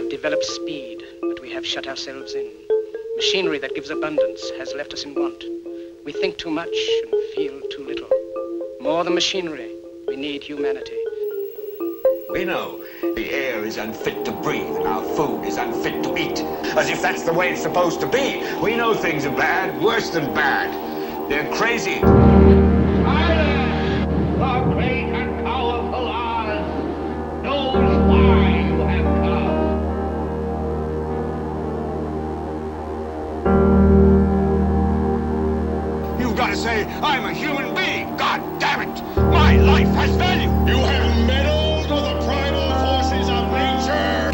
have developed speed, but we have shut ourselves in. Machinery that gives abundance has left us in want. We think too much and feel too little. More than machinery, we need humanity. We know the air is unfit to breathe and our food is unfit to eat. As if that's the way it's supposed to be. We know things are bad, worse than bad. They're crazy. Silence! The great and powerful Oz knows why you have come. You've got to say, I'm a human being. God damn it. My life has value. You have meddled with the primal forces of nature.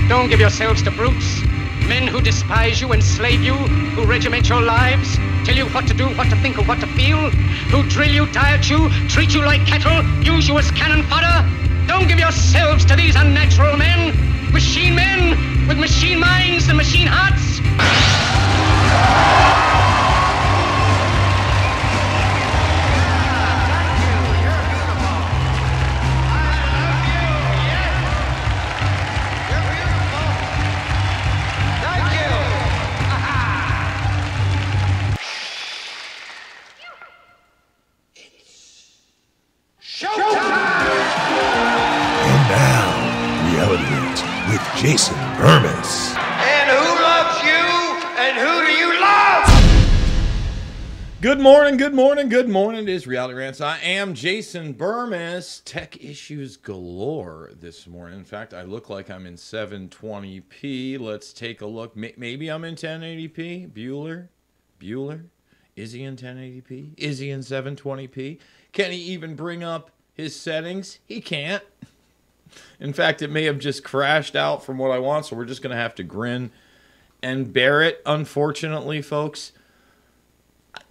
Don't give yourselves to brutes, men who despise you, enslave you, who regiment your lives, tell you what to do, what to think, or what to feel, who drill you, diet you, treat you like cattle, use you as cannon fodder. Don't give yourselves to these unnatural men with machine minds and machine hearts. With Jason Burmis. And who loves you? And who do you love? Good morning, good morning, good morning. It is Reality Rants. I am Jason Burmis. Tech issues galore this morning. In fact, I look like I'm in 720p. Let's take a look. Maybe I'm in 1080p. Bueller? Is he in 1080p? Is he in 720p? Can he even bring up his settings? He can't. In fact, it may have just crashed out from what I want, so we're just going to have to grin and bear it, unfortunately, folks.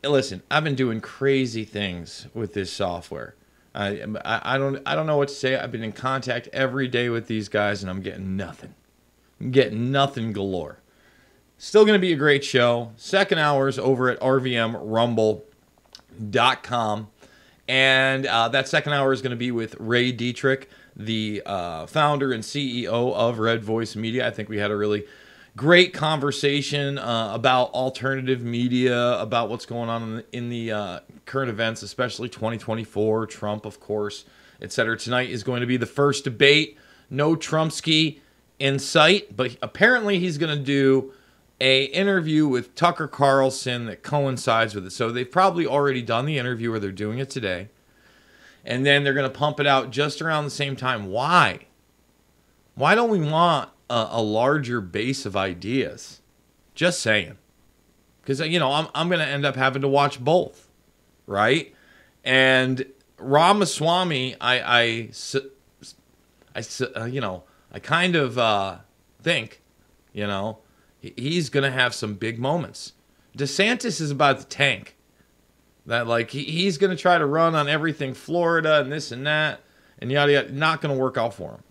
Listen, I've been doing crazy things with this software. I don't know what to say. I've been in contact every day with these guys, and I'm getting nothing. I'm getting nothing galore. Still going to be a great show. Second hour's over at rvmrumble.com. And that second hour is going to be with Ray Dietrich, the founder and CEO of Red Voice Media. I think we had a really great conversation about alternative media, about what's going on in the current events, especially 2024, Trump, of course, etc. Tonight is going to be the first debate. No Trumpski in sight, but apparently he's going to do an interview with Tucker Carlson that coincides with it. So they've probably already done the interview, or they're doing it today. And then they're going to pump it out just around the same time. Why? Why don't we want a larger base of ideas? Just saying. Because, you know, I'm going to end up having to watch both, right? And Ramaswamy, I kind of think, you know, he's going to have some big moments. DeSantis is about to tank. That, like, he's going to try to run on everything Florida and this and that and yada yada. Not going to work out for him.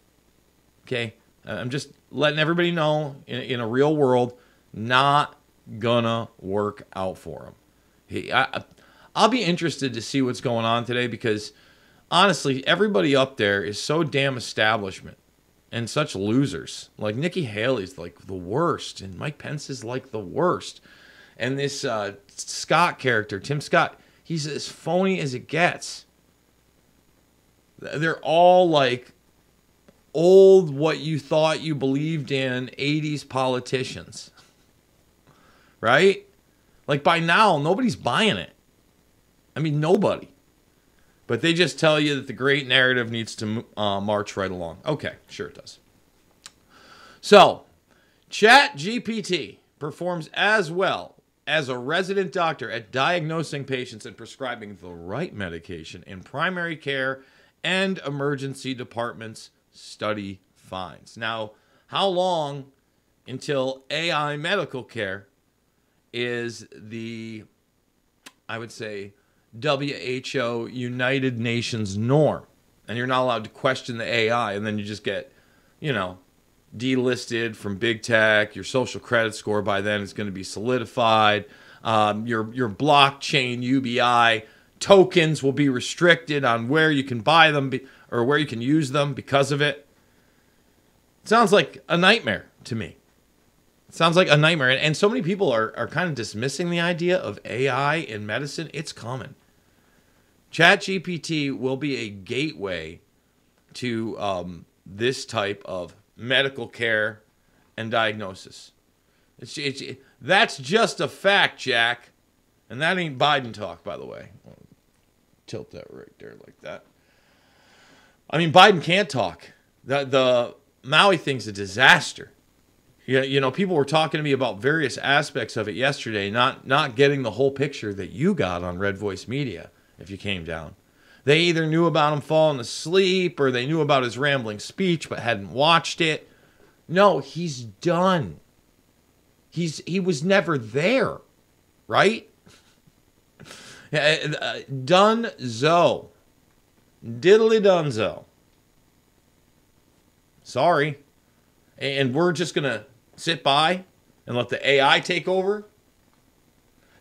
Okay? I'm just letting everybody know in a real world, not going to work out for him. I'll be interested to see what's going on today because, honestly, everybody up there is so damn establishment and such losers. Like, Nikki Haley's like the worst and Mike Pence is like the worst. And this Scott character, Tim Scott, he's as phony as it gets. They're all like old, what you thought you believed in, 80s politicians. Right? Like by now, nobody's buying it. I mean, nobody. But they just tell you that the great narrative needs to march right along. Okay, sure it does. So, ChatGPT performs as well as a resident doctor at diagnosing patients and prescribing the right medication in primary care and emergency departments, study finds. Now, how long until AI medical care is the, I would say, WHO United Nations norm? And you're not allowed to question the AI, and then you just get, you know, delisted from big tech. Your social credit score by then is going to be solidified. Your blockchain UBI tokens will be restricted on where you can buy them or where you can use them because of it. Sounds like a nightmare to me. It sounds like a nightmare. And so many people are kind of dismissing the idea of AI in medicine. It's coming. ChatGPT will be a gateway to this type of medical care and diagnosis. That's just a fact, Jack. And that ain't Biden talk, by the way. I'll tilt that right there like that. I mean, Biden can't talk. The Maui thing's a disaster. Yeah, you know, people were talking to me about various aspects of it yesterday, not getting the whole picture that you got on Red Voice Media if you came down. They either knew about him falling asleep or they knew about his rambling speech but hadn't watched it. No, he's done. He was never there, right? Dunzo. Diddly dunzo. Sorry. And we're just going to sit by and let the AI take over?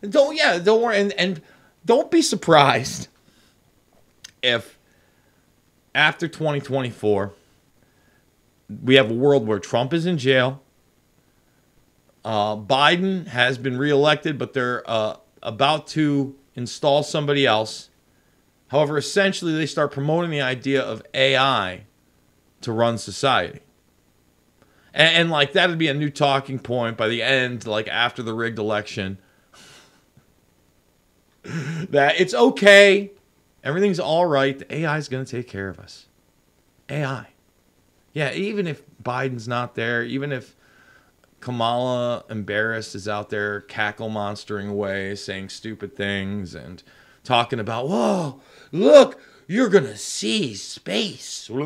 Don't worry. And don't be surprised if after 2024, we have a world where Trump is in jail. Biden has been reelected, but they're about to install somebody else. However, essentially, they start promoting the idea of AI to run society. And like, that'd be a new talking point by the end, like after the rigged election. That it's okay. Everything's all right. The AI is going to take care of us. AI. Yeah, even if Biden's not there, even if Kamala, embarrassed, is out there cackle monstering away, saying stupid things and talking about, whoa, look, you're going to see space. We're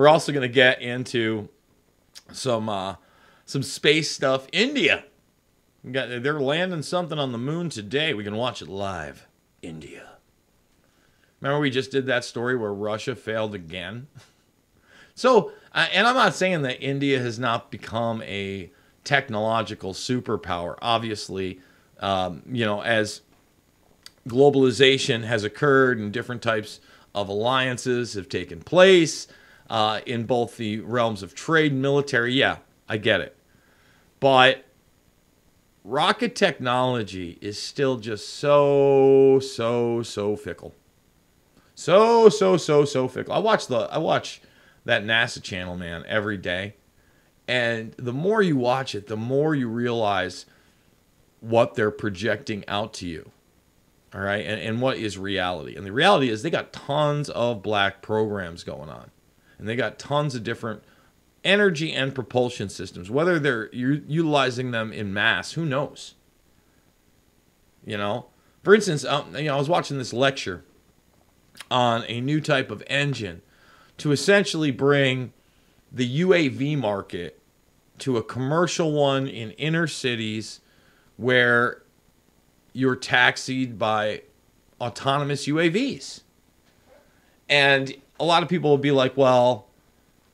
also going to get into some space stuff. India. They're landing something on the moon today. We can watch it live. India. Remember we just did that story where Russia failed again? So, and I'm not saying that India has not become a technological superpower. Obviously, as globalization has occurred and different types of alliances have taken place in both the realms of trade and military. Yeah, I get it. But rocket technology is still just so fickle. So fickle. I watch that NASA channel, man, every day. And the more you watch it, the more you realize what they're projecting out to you. All right? And what is reality. And the reality is they got tons of black programs going on. And they got tons of different energy and propulsion systems. Whether they're utilizing them in mass, who knows? You know? For instance, I was watching this lecture on a new type of engine to essentially bring the UAV market to a commercial one in inner cities where you're taxied by autonomous UAVs. And a lot of people will be like, well,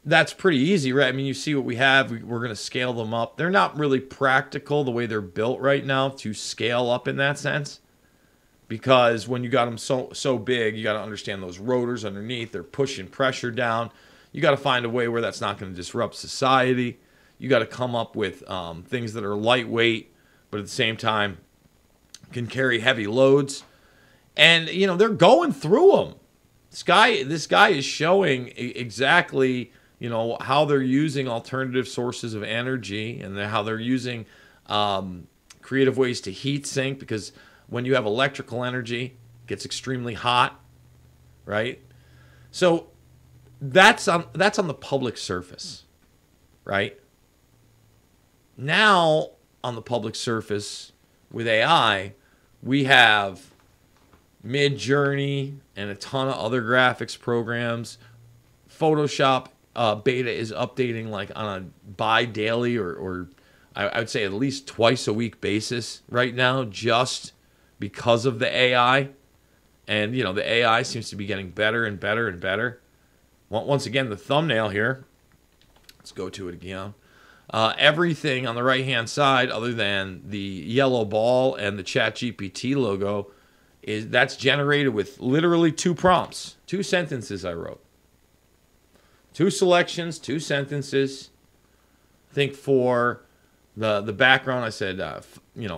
that's pretty easy, right? I mean, you see what we have. We're going to scale them up. They're not really practical the way they're built right now to scale up in that sense. Because when you got them so big, you got to understand those rotors underneath. They're pushing pressure down. You got to find a way where that's not going to disrupt society. You got to come up with things that are lightweight, but at the same time can carry heavy loads. And, they're going through them. This guy is showing exactly, how they're using alternative sources of energy and how they're using creative ways to heat sink, because when you have electrical energy, it gets extremely hot, right? So that's on the public surface, right? Now on the public surface with AI, we have Mid-Journey and a ton of other graphics programs. Photoshop beta is updating like on a bi-daily or I would say at least twice a week basis right now, just because of the AI. And, the AI seems to be getting better and better and better. Once again, the thumbnail here. Let's go to it again. Everything on the right-hand side, other than the yellow ball and the ChatGPT logo, that's generated with literally 2 prompts, 2 sentences I wrote. 2 selections, 2 sentences. I think for the background, I said,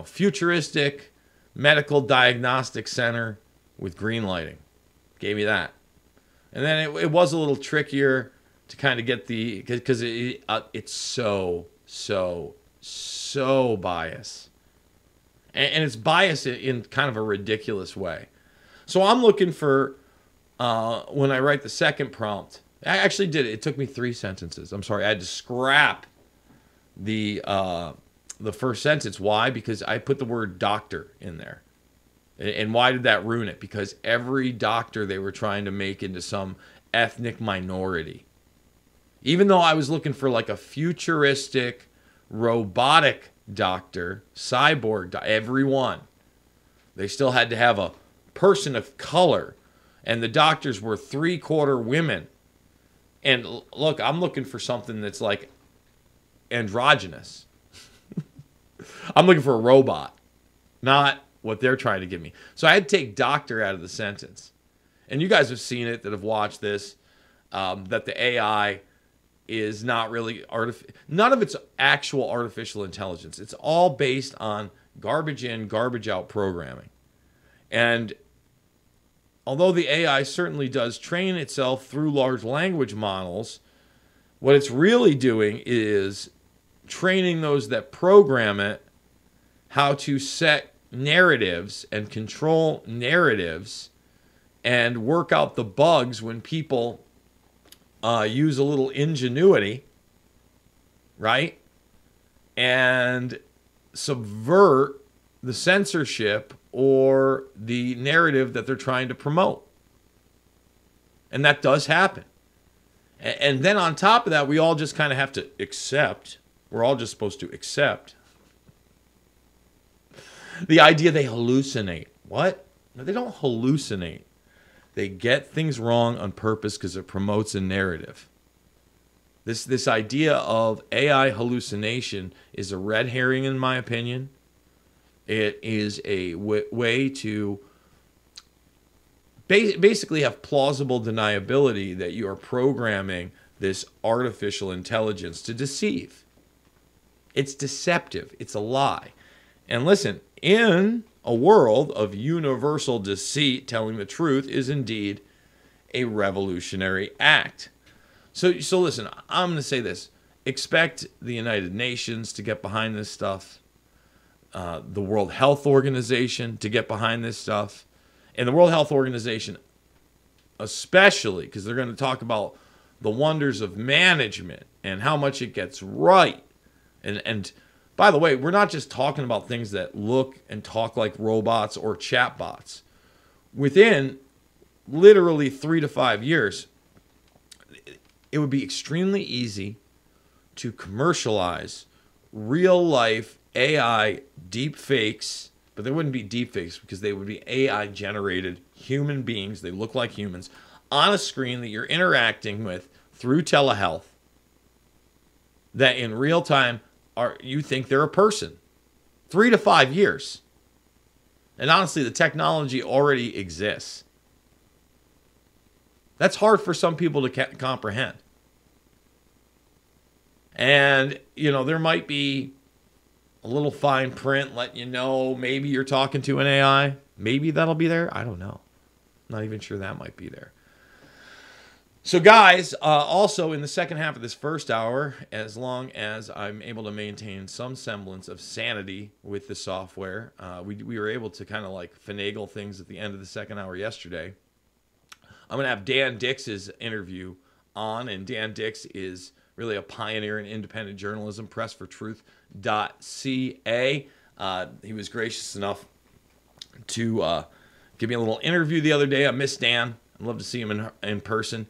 futuristic medical diagnostic center with green lighting. Gave me that. And then it was a little trickier to kind of get because it's so biased. And it's biased in kind of a ridiculous way. So I'm looking for, when I write the second prompt, I actually did it. It took me 3 sentences. I'm sorry. I had to scrap the first sentence. Why? Because I put the word doctor in there. And why did that ruin it? Because every doctor they were trying to make into some ethnic minority. Even though I was looking for like a futuristic, robotic doctor, cyborg, everyone, they still had to have a person of color. And the doctors were 3/4 women. And look, I'm looking for something that's like androgynous. I'm looking for a robot, not what they're trying to give me. So I had to take doctor out of the sentence. And you guys have seen it that have watched this, that the AI is not really none of it's actual artificial intelligence. It's all based on garbage in, garbage out programming. And although the AI certainly does train itself through large language models, what it's really doing is training those that program it how to set narratives and control narratives and work out the bugs when people use a little ingenuity, right? And subvert the censorship or the narrative that they're trying to promote. And that does happen. And then on top of that, we all just kind of have to accept. We're all just supposed to accept the idea they hallucinate. What? No, they don't hallucinate. They get things wrong on purpose because it promotes a narrative. This idea of AI hallucination is a red herring, in my opinion. It is a way to basically have plausible deniability that you are programming this artificial intelligence to deceive. It's deceptive. It's a lie. And listen, in a world of universal deceit, telling the truth is indeed a revolutionary act. So listen, I'm going to say this. Expect the United Nations to get behind this stuff. The World Health Organization to get behind this stuff. And the World Health Organization especially, because they're going to talk about the wonders of management and how much it gets right. And by the way, we're not just talking about things that look and talk like robots or chatbots. Within literally 3 to 5 years, it would be extremely easy to commercialize real-life AI deepfakes, but they wouldn't be deepfakes because they would be AI-generated human beings. They look like humans on a screen that you're interacting with through telehealth that in real time you think they're a person. 3 to 5 years. And honestly, the technology already exists. That's hard for some people to comprehend. And, there might be a little fine print letting you know maybe you're talking to an AI. Maybe that'll be there. I don't know. Not even sure that might be there. So guys, also in the second half of this first hour, as long as I'm able to maintain some semblance of sanity with the software, we were able to kind of like finagle things at the end of the second hour yesterday. I'm going to have Dan Dix's interview on, and Dan Dix is really a pioneer in independent journalism, pressfortruth.ca. He was gracious enough to give me a little interview the other day. I miss Dan. I'd love to see him in person.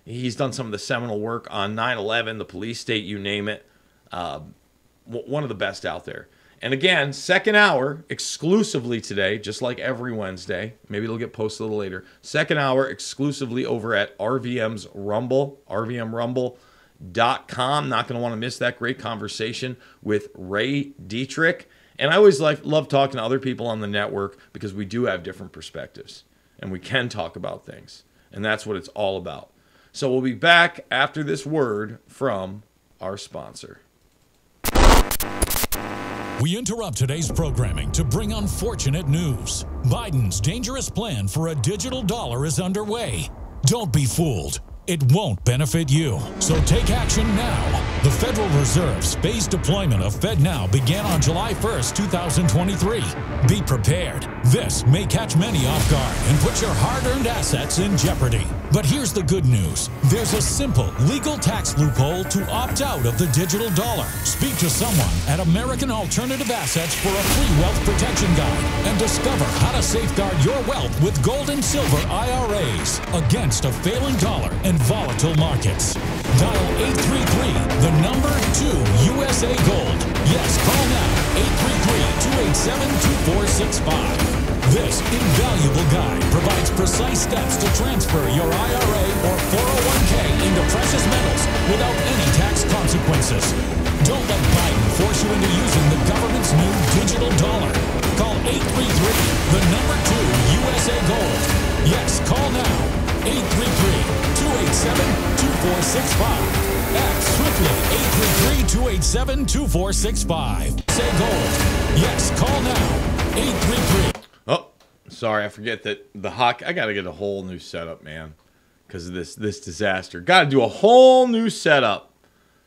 He's done some of the seminal work on 9/11, the police state, you name it. One of the best out there. And again, second hour exclusively today, just like every Wednesday. Maybe it'll get posted a little later. Second hour exclusively over at RVM's Rumble, rvmrumble.com. Not going to want to miss that great conversation with Ray Dietrich. And I always love talking to other people on the network because we do have different perspectives and we can talk about things. And that's what it's all about. So we'll be back after this word from our sponsor. We interrupt today's programming to bring unfortunate news. Biden's dangerous plan for a digital dollar is underway. Don't be fooled. It won't benefit you. So take action now. The Federal Reserve's phased deployment of FedNow began on July 1st, 2023. Be prepared. This may catch many off guard and put your hard-earned assets in jeopardy. But here's the good news. There's a simple legal tax loophole to opt out of the digital dollar. Speak to someone at American Alternative Assets for a free wealth protection guide and discover how to safeguard your wealth with gold and silver IRAs against a failing dollar and volatile markets. Dial 833, the number 2 USA Gold. Yes, call now, 833-287-2465. This invaluable guide provides precise steps to transfer your IRA or 401k into precious metals without any tax consequences. Don't let Biden force you into using the government's new digital dollar. Call 833, the number 2 USA Gold. Yes, call now, 833-287-2465. Act swiftly, 833-287-2465. Say gold. Yes, call now, 833. Oh, sorry, I forget that the Hawk. I got to get a whole new setup, man, because of this disaster. Got to do a whole new setup.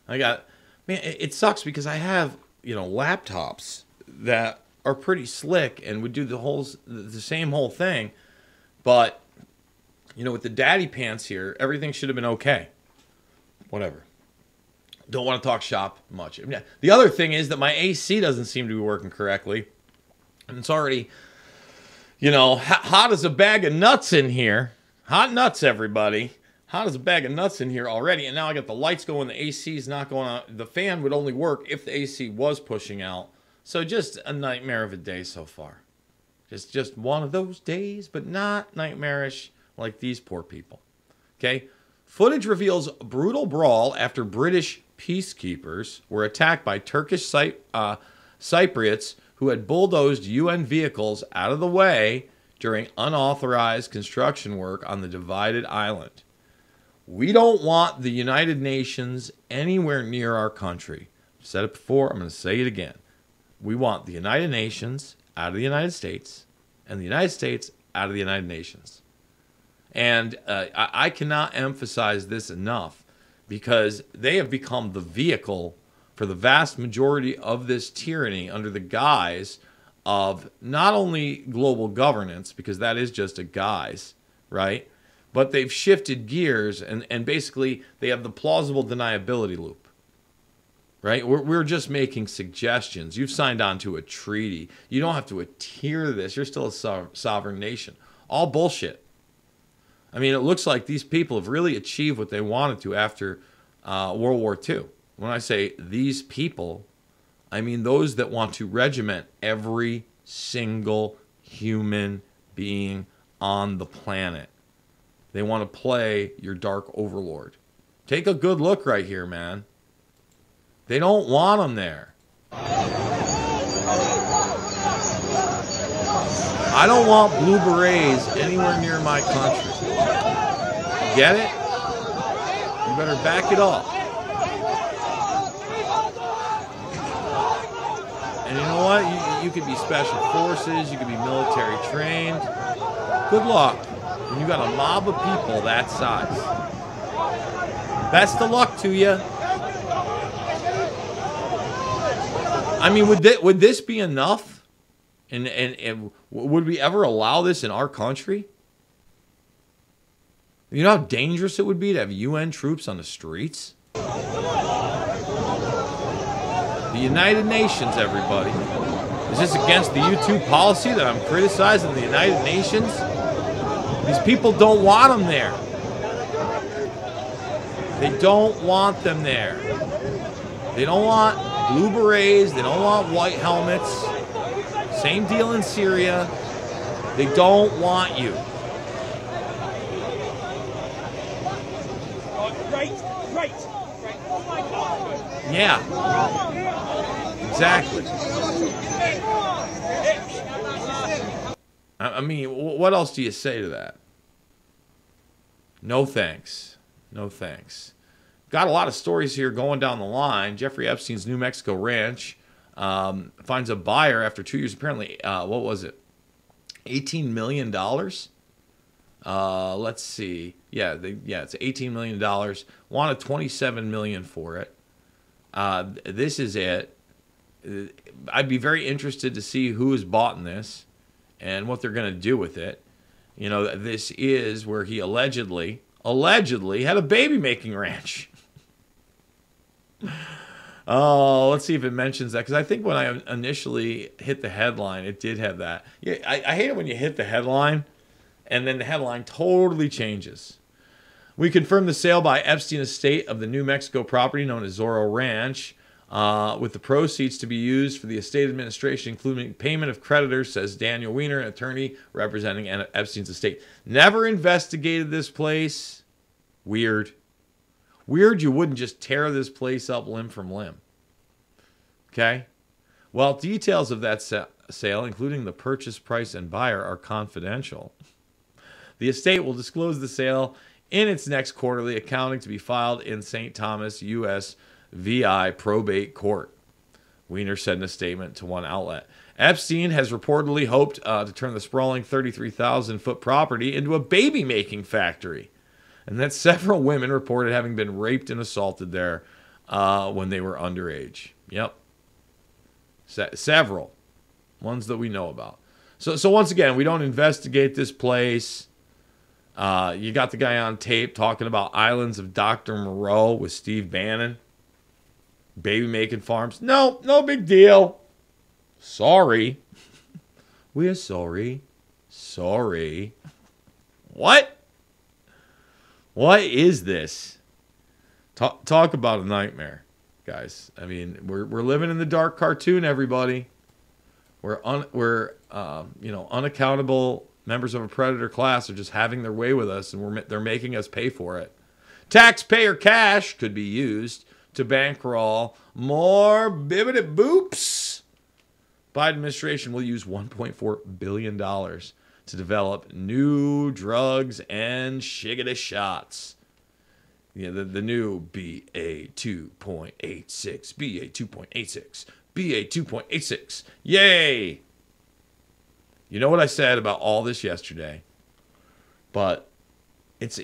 It sucks because I have, laptops that are pretty slick and would do the same whole thing, but with the daddy pants here, everything should have been okay. Whatever. Don't want to talk shop much. The other thing is that my AC doesn't seem to be working correctly, and it's already, hot as a bag of nuts in here. Hot nuts, everybody. Hot as a bag of nuts in here already, and now I got the lights going, the AC is not going on. The fan would only work if the AC was pushing out. So just a nightmare of a day so far. Just one of those days, but not nightmarish like these poor people. Okay? Footage reveals a brutal brawl after British peacekeepers were attacked by Turkish Cypriots who had bulldozed UN vehicles out of the way during unauthorized construction work on the divided island. We don't want the United Nations anywhere near our country. I've said it before, I'm going to say it again. We want the United Nations out of the United States and the United States out of the United Nations. And I cannot emphasize this enough because they have become the vehicle for the vast majority of this tyranny under the guise of not only global governance, because that is just a guise, right? But they've shifted gears and basically they have the plausible deniability loop, right? We're just making suggestions. You've signed on to a treaty. You don't have to adhere to this. You're still a sovereign nation. All bullshit. I mean, it looks like these people have really achieved what they wanted to after World War II. When I say these people, I mean those that want to regiment every single human being on the planet. They want to play your dark overlord. Take a good look right here, man. They don't want them there. I don't want blue berets anywhere near my country. Get it? You better back it up. And you know what? You could be special forces. You could be military trained. Good luck. When you got a mob of people that size. Best of luck to you. I mean, would this be enough? And would we ever allow this in our country? You know how dangerous it would be to have UN troops on the streets? The United Nations, everybody. Is this against the YouTube policy that I'm criticizing the United Nations? These people don't want them there. They don't want them there. They don't want blue berets. They don't want white helmets. Same deal in Syria. They don't want you. Yeah. Exactly. I mean, what else do you say to that? No thanks. No thanks. Got a lot of stories here going down the line. Jeffrey Epstein's New Mexico ranch finds a buyer after 2 years. Apparently, what was it? $18 million? Let's see. Yeah, it's $18 million. Wanted $27 million for it. This is it. I'd be very interested to see who has bought this and what they're going to do with it. You know, this is where he allegedly had a baby making ranch. Oh, let's see if it mentions that, because I think when I initially hit the headline, it did have that. Yeah, I hate it when you hit the headline and then the headline totally changes. We confirmed the sale by Epstein Estate of the New Mexico property known as Zorro Ranch, with the proceeds to be used for the estate administration, including payment of creditors, says Daniel Weiner, an attorney representing Epstein's estate. Never investigated this place. Weird you wouldn't just tear this place up limb from limb. Okay? Well, details of that sale, including the purchase price and buyer, are confidential. The estate will disclose the sale in its next quarterly accounting to be filed in St. Thomas, U.S. VI probate court, Weiner said in a statement to one outlet. Epstein has reportedly hoped to turn the sprawling 33,000-foot property into a baby-making factory, and that several women reported having been raped and assaulted there when they were underage. Yep. Several. Ones that we know about. So once again, we don't investigate this place. You got the guy on tape talking about Islands of Dr. Moreau with Steve Bannon. Baby-making farms. No big deal. Sorry. We're sorry. Sorry. What? What is this? Talk about a nightmare, guys. I mean, we're living in the dark cartoon, everybody. We're unaccountable members of a predator class are just having their way with us, and they're making us pay for it. Taxpayer cash could be used to bankroll more bibbidi boops. Biden administration will use $1.4 billion to develop new drugs and shiggity shots. Yeah, the new BA 2.86, BA 2.86, BA 2.86. Yay! You know what I said about all this yesterday, but it's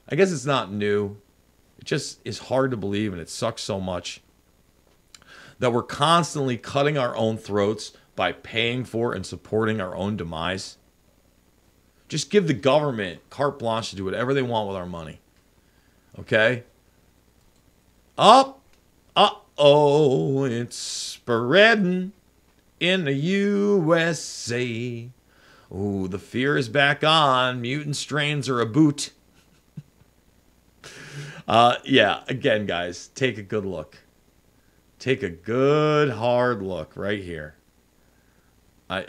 I guess it's not new. It just is hard to believe, and it sucks so much that we're constantly cutting our own throats by paying for and supporting our own demise. Just give the government carte blanche to do whatever they want with our money. Okay? Uh-oh, it's spreading in the USA. Ooh, the fear is back on. Mutant strains are a boot. Yeah, again, guys, take a good look. Take a good, hard look right here. I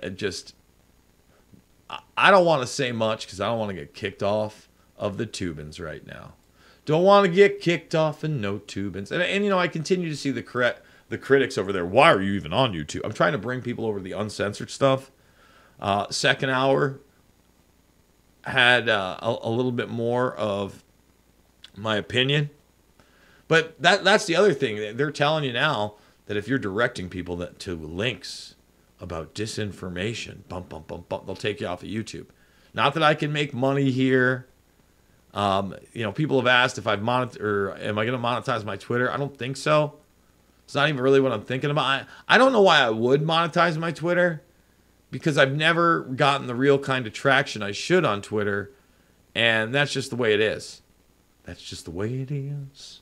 don't want to say much because I don't want to get kicked off of the Tubins right now. Don't want to get kicked off and no Tubins. And you know, I continue to see the critics over there. Why are you even on YouTube? I'm trying to bring people over to the uncensored stuff. Second hour had a little bit more of my opinion. But that's the other thing. They're telling you now that if you're directing people to links about disinformation, they'll take you off of YouTube. Not that I can make money here. People have asked if am I going to monetize my Twitter? I don't think so. It's not even really what I'm thinking about. I don't know why I would monetize my Twitter, because I've never gotten the real kind of traction I should on Twitter, and that's just the way it is. That's just the way it is.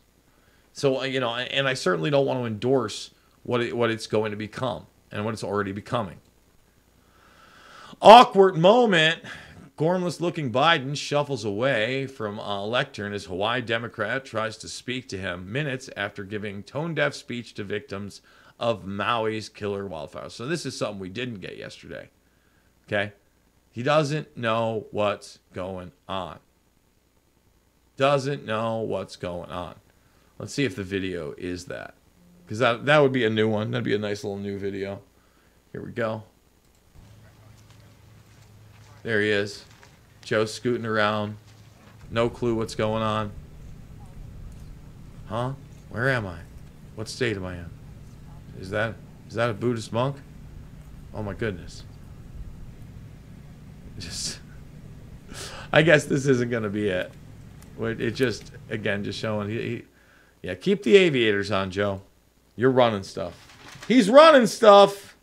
So, and I certainly don't want to endorse what it's going to become and what it's already becoming. Awkward moment. Gormless-looking Biden shuffles away from a lectern as Hawaii Democrat tries to speak to him minutes after giving tone-deaf speech to victims of Maui's killer wildfire. So this is something we didn't get yesterday. Okay? He doesn't know what's going on. Doesn't know what's going on. Let's see if the video is that. Because that would be a new one. That'd be a nice little new video. Here we go. There he is. Joe scooting around. No clue what's going on. Huh? Where am I? What state am I in? Is that a Buddhist monk? Oh my goodness. Just, I guess this isn't going to be it. It just, again, just showing. Yeah, keep the aviators on, Joe. You're running stuff. He's running stuff.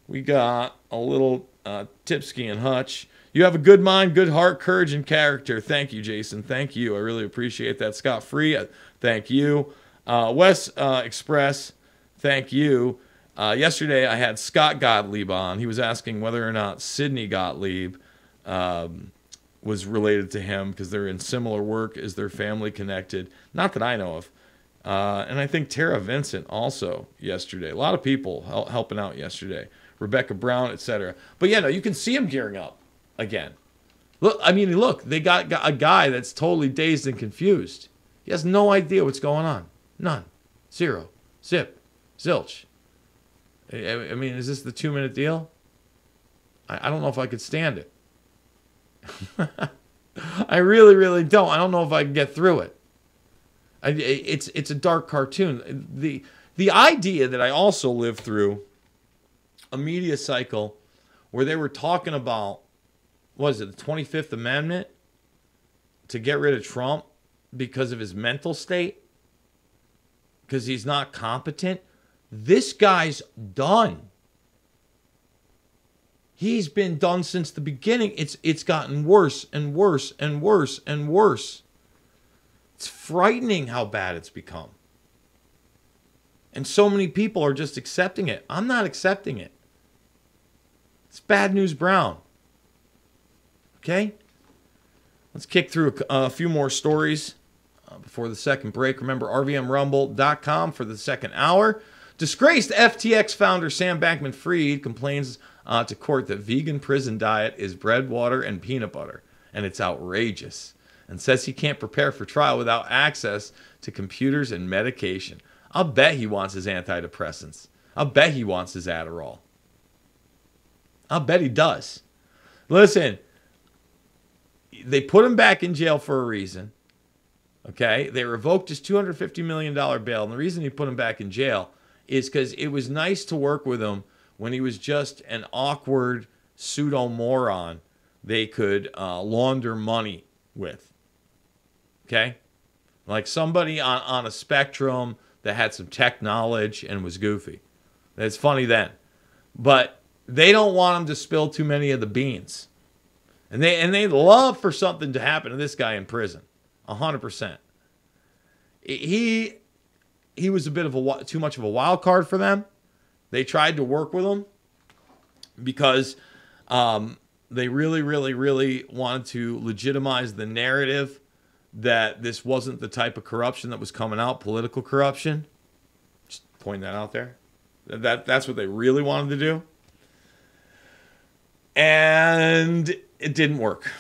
We got a little Tipsky and Hutch. You have a good mind, good heart, courage, and character. Thank you, Jason. Thank you. I really appreciate that. Scott Free, thank you. Wes Express, thank you. Yesterday, I had Scott Gottlieb on. He was asking whether or not Sidney Gottlieb was related to him because they're in similar work. Is their family connected? Not that I know of. And I think Tara Vincent also yesterday. A lot of people helping out yesterday. Rebecca Brown, etc. But yeah, no, you can see him gearing up again. Look, they got a guy that's totally dazed and confused. He has no idea what's going on. None. Zero. Zip. Zilch. I mean, is this the 2-minute deal? I don't know if I could stand it. I really, really don't. I don't know if I can get through it. It's a dark cartoon. The idea that I also lived through a media cycle where they were talking about, what is it, the 25th Amendment to get rid of Trump because of his mental state, because he's not competent. This guy's done. He's been done since the beginning. It's gotten worse and worse and worse and worse. It's frightening how bad it's become. And so many people are just accepting it. I'm not accepting it. It's bad news brown. Okay? Let's kick through a few more stories before the second break. Remember, rvmrumble.com for the second hour. Disgraced FTX founder Sam Bankman-Fried complains to court that vegan prison diet is bread, water, and peanut butter, and it's outrageous, and says he can't prepare for trial without access to computers and medication. I'll bet he wants his antidepressants. I'll bet he wants his Adderall. I'll bet he does. Listen, they put him back in jail for a reason. Okay? They revoked his $250 million bail, and the reason he put him back in jail is because it was nice to work with him when he was just an awkward pseudo-moron they could launder money with. Okay? Like somebody on a spectrum that had some tech knowledge and was goofy. That's funny then. But they don't want him to spill too many of the beans. And they love for something to happen to this guy in prison. 100%. He was a bit of too much of a wild card for them. They tried to work with him because they really, really, really wanted to legitimize the narrative that this wasn't the type of corruption that was coming out, political corruption. Just pointing that out there. That's what they really wanted to do. And it didn't work.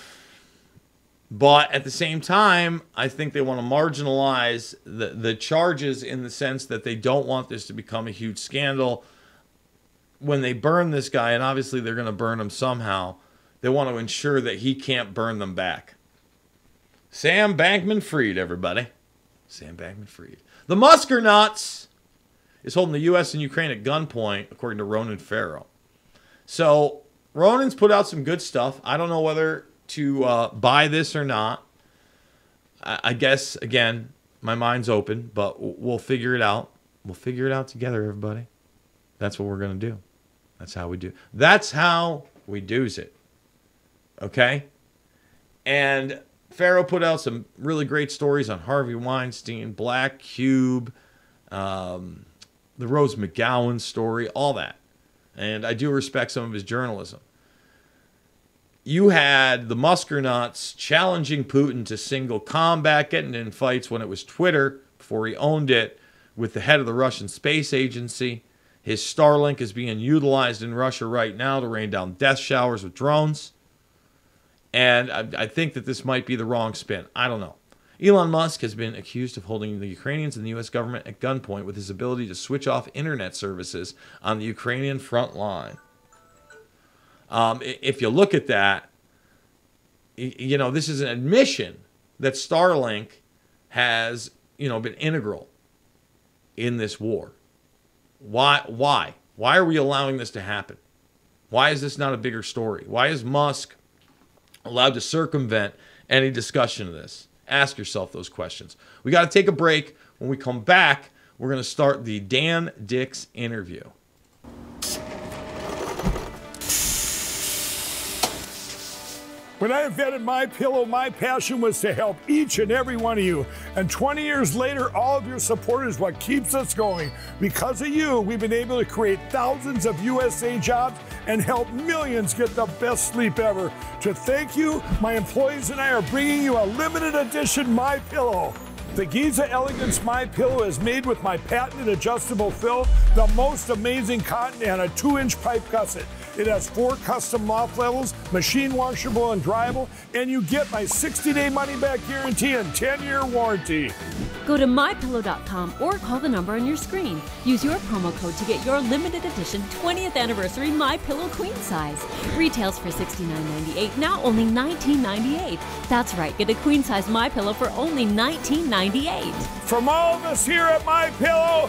But at the same time, I think they want to marginalize the charges in the sense that they don't want this to become a huge scandal. When they burn this guy, and obviously they're going to burn him somehow, they want to ensure that he can't burn them back. Sam Bankman-Fried, everybody. Sam Bankman-Fried. The Muskernauts is holding the U.S. and Ukraine at gunpoint, according to Ronan Farrow. So Ronan's put out some good stuff. I don't know whether to buy this or not. I guess, again, my mind's open, but we'll figure it out. We'll figure it out together, everybody. That's what we're going to do. That's how we do. That's how we do's it. Okay? And Farrow put out some really great stories on Harvey Weinstein, Black Cube, the Rose McGowan story, all that. And I do respect some of his journalism. You had the Muskernauts challenging Putin to single combat, getting in fights when it was Twitter, before he owned it, with the head of the Russian space agency. His Starlink is being utilized in Russia right now to rain down death showers with drones. And I think that this might be the wrong spin. I don't know. Elon Musk has been accused of holding the Ukrainians and the U.S. government at gunpoint with his ability to switch off internet services on the Ukrainian front line. If you look at that, you know, this is an admission that Starlink has been integral in this war. Why are we allowing this to happen? Why is this not a bigger story? Why is Musk allowed to circumvent any discussion of this? Ask yourself those questions. We got to take a break. When we come back, we're going to start the Dan Dix interview. When I invented MyPillow, my passion was to help each and every one of you. And 20 years later, all of your support is what keeps us going. Because of you, we've been able to create thousands of USA jobs and help millions get the best sleep ever. To thank you, my employees and I are bringing you a limited edition MyPillow. The Giza Elegance MyPillow is made with my patented adjustable fill, the most amazing cotton, and a 2-inch pipe gusset. It has 4 custom loft levels, machine washable and dryable, and you get my 60-day money-back guarantee and 10-year warranty. Go to mypillow.com or call the number on your screen. Use your promo code to get your limited edition 20th anniversary MyPillow queen size. Retails for $69.98, now only $19.98. That's right, get a queen size MyPillow for only $19.98. From all of us here at MyPillow,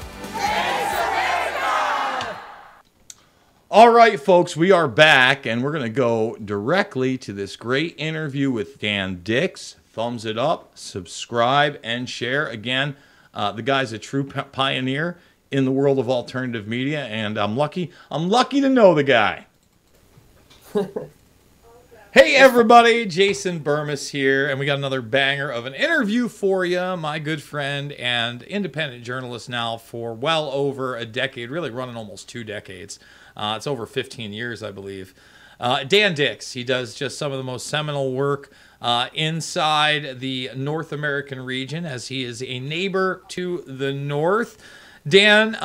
All right, folks, we are back, and we're going to go directly to this great interview with Dan Dix. Thumbs it up, subscribe, and share. Again, the guy's a true pioneer in the world of alternative media, and I'm lucky to know the guy. Hey, everybody, Jason Burmis here, and we got another banger of an interview for you. My good friend and independent journalist now for well over a decade, really running almost 2 decades. It's over 15 years, I believe. Dan Dix, he does just some of the most seminal work inside the North American region, as he is a neighbor to the north. Dan,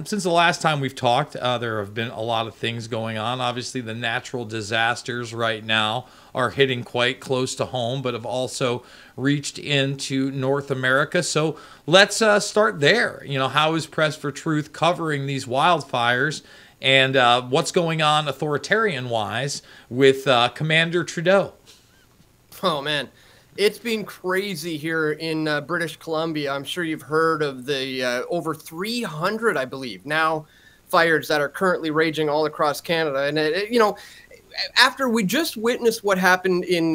since the last time we've talked, there have been a lot of things going on. Obviously, the natural disasters right now are hitting quite close to home, but have also reached into North America. So let's start there. How is Press for Truth covering these wildfires? And what's going on authoritarian-wise with Commander Trudeau? Oh, man. It's been crazy here in British Columbia. I'm sure you've heard of the over 300, I believe, now fires that are currently raging all across Canada. And, after we just witnessed what happened in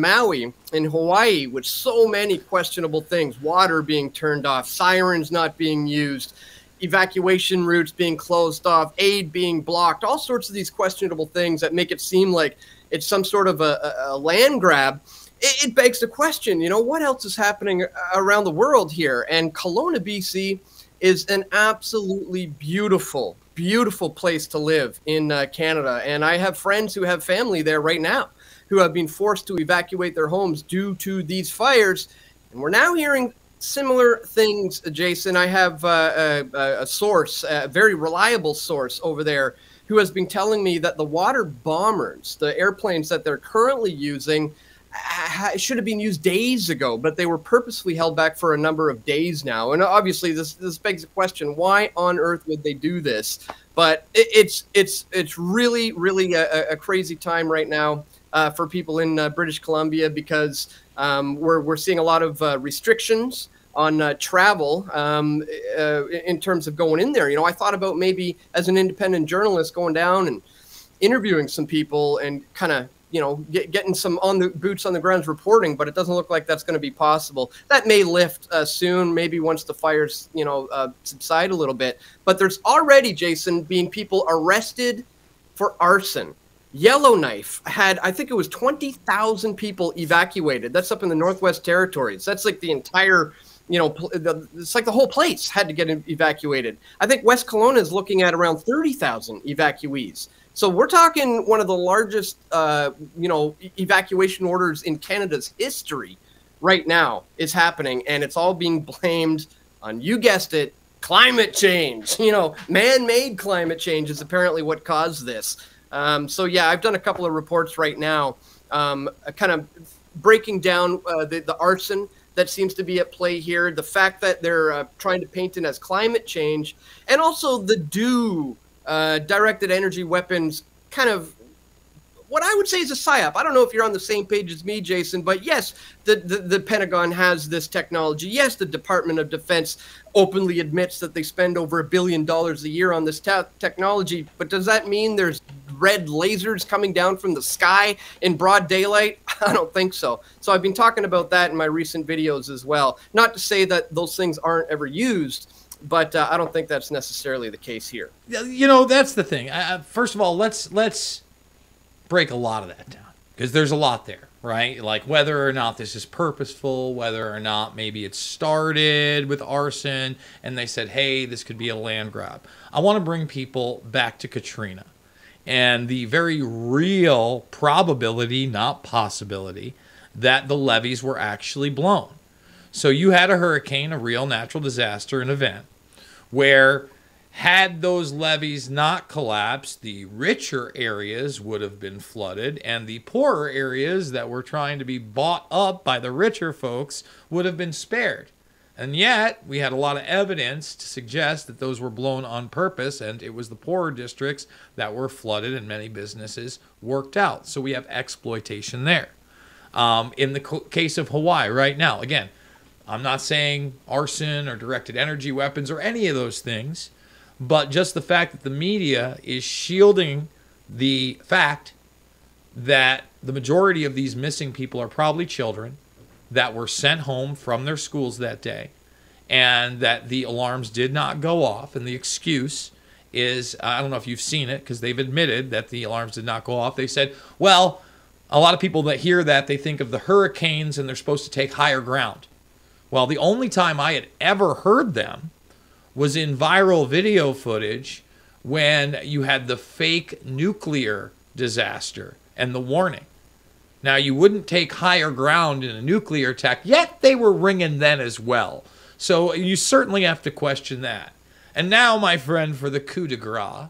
Maui, in Hawaii, with so many questionable things, water being turned off, sirens not being used, evacuation routes being closed off, aid being blocked, all sorts of these questionable things that make it seem like it's some sort of a land grab. It begs the question, what else is happening around the world here? And Kelowna, BC is an absolutely beautiful, beautiful place to live in Canada. And I have friends who have family there right now who have been forced to evacuate their homes due to these fires. And we're now hearing similar things, Jason. I have a source, a very reliable source over there, who has been telling me that the water bombers, the airplanes that they're currently using, should have been used days ago, but they were purposely held back for a number of days now. And obviously, this begs the question: why on earth would they do this? But it's really, really a crazy time right now for people in British Columbia, because we're seeing a lot of restrictions on travel in terms of going in there. I thought about maybe as an independent journalist going down and interviewing some people and kind of getting some boots on the ground reporting, but it doesn't look like that's going to be possible. That may lift soon, maybe once the fires, subside a little bit. But there's already, Jason, being people arrested for arson. Yellowknife had, I think it was 20,000 people evacuated. That's up in the Northwest Territories. That's like the entire, it's like the whole place had to get evacuated. I think West Kelowna is looking at around 30,000 evacuees. So we're talking one of the largest, evacuation orders in Canada's history right now is happening, and it's all being blamed on, you guessed it, climate change. Man-made climate change is apparently what caused this. So yeah, I've done a couple of reports right now, kind of breaking down the arson that seems to be at play here, the fact that they're trying to paint it as climate change, and also the directed energy weapons, kind of what I would say is a psyop. I don't know if you're on the same page as me, Jason, but yes, the Pentagon has this technology. Yes, the Department of Defense openly admits that they spend over $1 billion a year on this technology. But does that mean there's red lasers coming down from the sky in broad daylight? I don't think so. So I've been talking about that in my recent videos as well. Not to say that those things aren't ever used, but I don't think that's necessarily the case here. You know, that's the thing. First of all, let's break a lot of that down, because there's a lot there, right? Like whether or not this is purposeful, whether or not maybe it started with arson and they said, hey, this could be a land grab. I want to bring people back to Katrina and the very real probability, not possibility, that the levees were actually blown. So you had a hurricane, a real natural disaster, an event, where had those levees not collapsed, the richer areas would have been flooded, and the poorer areas that were trying to be bought up by the richer folks would have been spared. And yet, we had a lot of evidence to suggest that those were blown on purpose, and it was the poorer districts that were flooded, and many businesses worked out. So we have exploitation there. In the case of Hawaii right now, again, I'm not saying arson or directed energy weapons or any of those things, but just the fact that the media is shielding the fact that the majority of these missing people are probably children that were sent home from their schools that day, and that the alarms did not go off. And the excuse is, I don't know if you've seen it, because they've admitted that the alarms did not go off. They said, well, a lot of people that hear that, they think of the hurricanes and they're supposed to take higher ground. Well, the only time I had ever heard them was in viral video footage when you had the fake nuclear disaster and the warning. Now, you wouldn't take higher ground in a nuclear attack, yet they were ringing then as well. So you certainly have to question that. And now, my friend, for the coup de grace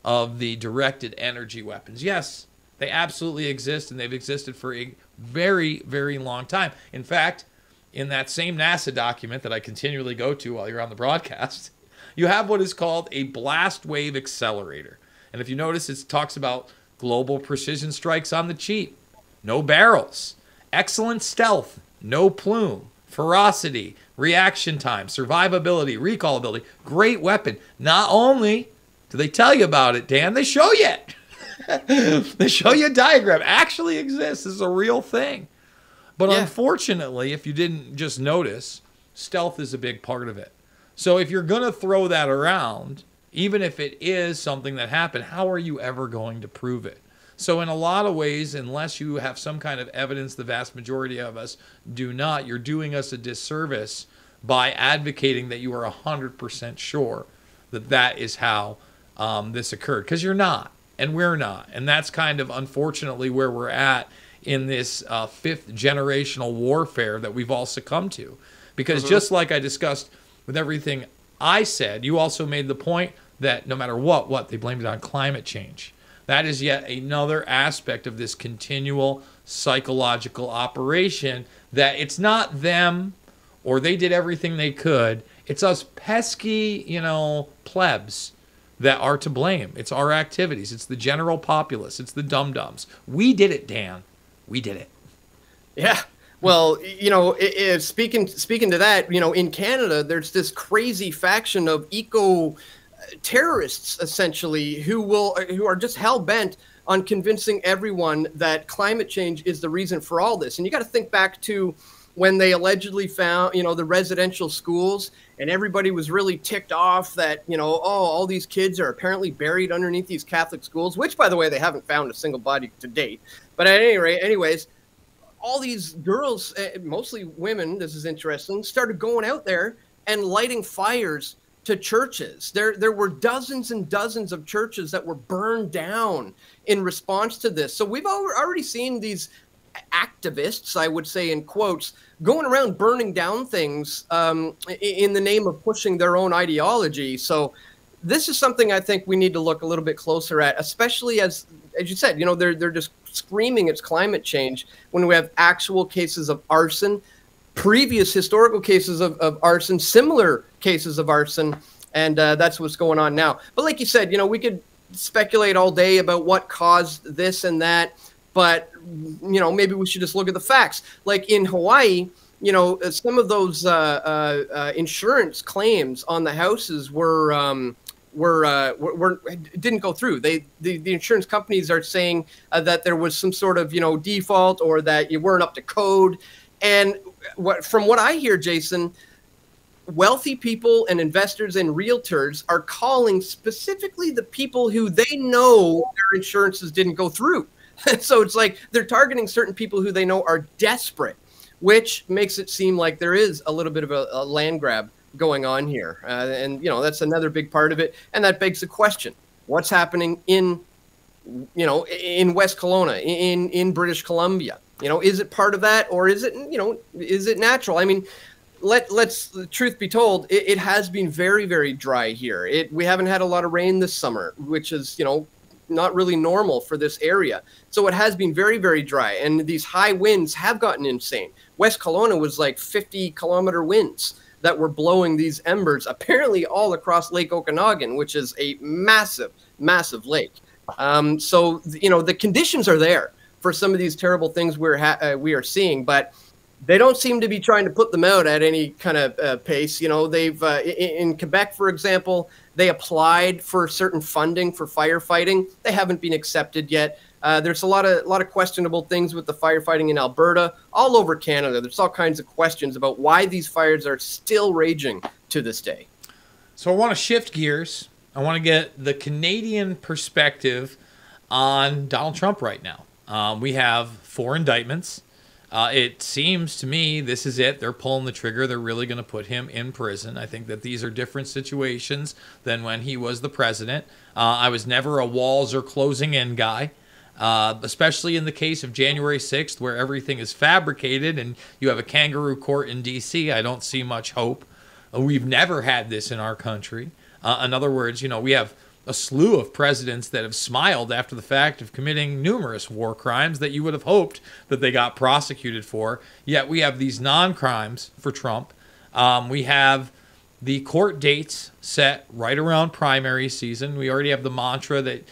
of the directed energy weapons. Yes, they absolutely exist, and they've existed for a very, very long time. In fact, in that same NASA document that I continually go to while you're on the broadcast, you have what is called a blast wave accelerator. And if you notice, it talks about global precision strikes on the cheap, no barrels, excellent stealth, no plume, ferocity, reaction time, survivability, recallability, great weapon. Not only do they tell you about it, Dan, they show you it. They show you a diagram. Actually exists. This is a real thing. But unfortunately, if you didn't just notice, stealth is a big part of it. So if you're going to throw that around, even if it is something that happened, how are you ever going to prove it? So in a lot of ways, unless you have some kind of evidence, the vast majority of us do not, you're doing us a disservice by advocating that you are 100% sure that that is how this occurred. Because you're not, and we're not. And that's kind of, unfortunately, where we're at in this fifth generational warfare that we've all succumbed to. Because just like I discussed with everything I said, you also made the point that no matter what, they blamed it on climate change. That is yet another aspect of this continual psychological operation, that it's not them or they did everything they could. It's us pesky, plebs that are to blame. It's our activities. It's the general populace. It's the dum-dums. We did it, Dan. We did it. Yeah. Well, speaking to that, in Canada, there's this crazy faction of eco-terrorists, essentially, who are just hell-bent on convincing everyone that climate change is the reason for all this. And you got to think back to when they allegedly found, the residential schools, and everybody was really ticked off that, all these kids are apparently buried underneath these Catholic schools, which, by the way, they haven't found a single body to date. But at any rate, anyways, all these girls, mostly women, this is interesting, started going out there and lighting fires to churches. There were dozens and dozens of churches that were burned down in response to this. So we've already seen these activists, I would say in quotes, going around burning down things in the name of pushing their own ideology. So this is something I think we need to look a little bit closer at, especially as you said, they're just screaming it's climate change when we have actual cases of arson, previous historical cases of arson, similar cases of arson, and that's what's going on now. But like you said, we could speculate all day about what caused this and that. but maybe we should just look at the facts. Like in Hawaii, some of those insurance claims on the houses didn't go through. The insurance companies are saying that there was some sort of default, or that you weren't up to code. And from what I hear, Jason, wealthy people and investors and realtors are calling specifically the people who they know their insurances didn't go through. So it's like they're targeting certain people who they know are desperate, which makes it seem like there is a little bit of a land grab going on here. And that's another big part of it. And that begs the question, what's happening in West Kelowna, in British Columbia? Is it part of that, or is it, is it natural? I mean, let's the truth be told, it has been very, very dry here. We haven't had a lot of rain this summer, which is, not really normal for this area. So it has been very, very dry, and these high winds have gotten insane. West Kelowna was like 50-kilometer winds that were blowing these embers, apparently all across Lake Okanagan, which is a massive, massive lake. So the conditions are there for some of these terrible things we are seeing, but they don't seem to be trying to put them out at any kind of pace. They've in Quebec, for example, they applied for certain funding for firefighting. They haven't been accepted yet. There's a lot of questionable things with the firefighting in Alberta, all over Canada. There's all kinds of questions about why these fires are still raging to this day. So I want to shift gears. I want to get the Canadian perspective on Donald Trump right now. We have 4 indictments. It seems to me this is it. They're pulling the trigger. They're really going to put him in prison. I think that these are different situations than when he was the president. I was never a walls are closing in guy, especially in the case of January 6th, where everything is fabricated and you have a kangaroo court in D.C. I don't see much hope. We've never had this in our country. In other words, we have a slew of presidents that have smiled after the fact of committing numerous war crimes that you would have hoped that they got prosecuted for. Yet we have these non-crimes for Trump. We have the court dates set right around primary season. We already have the mantra that,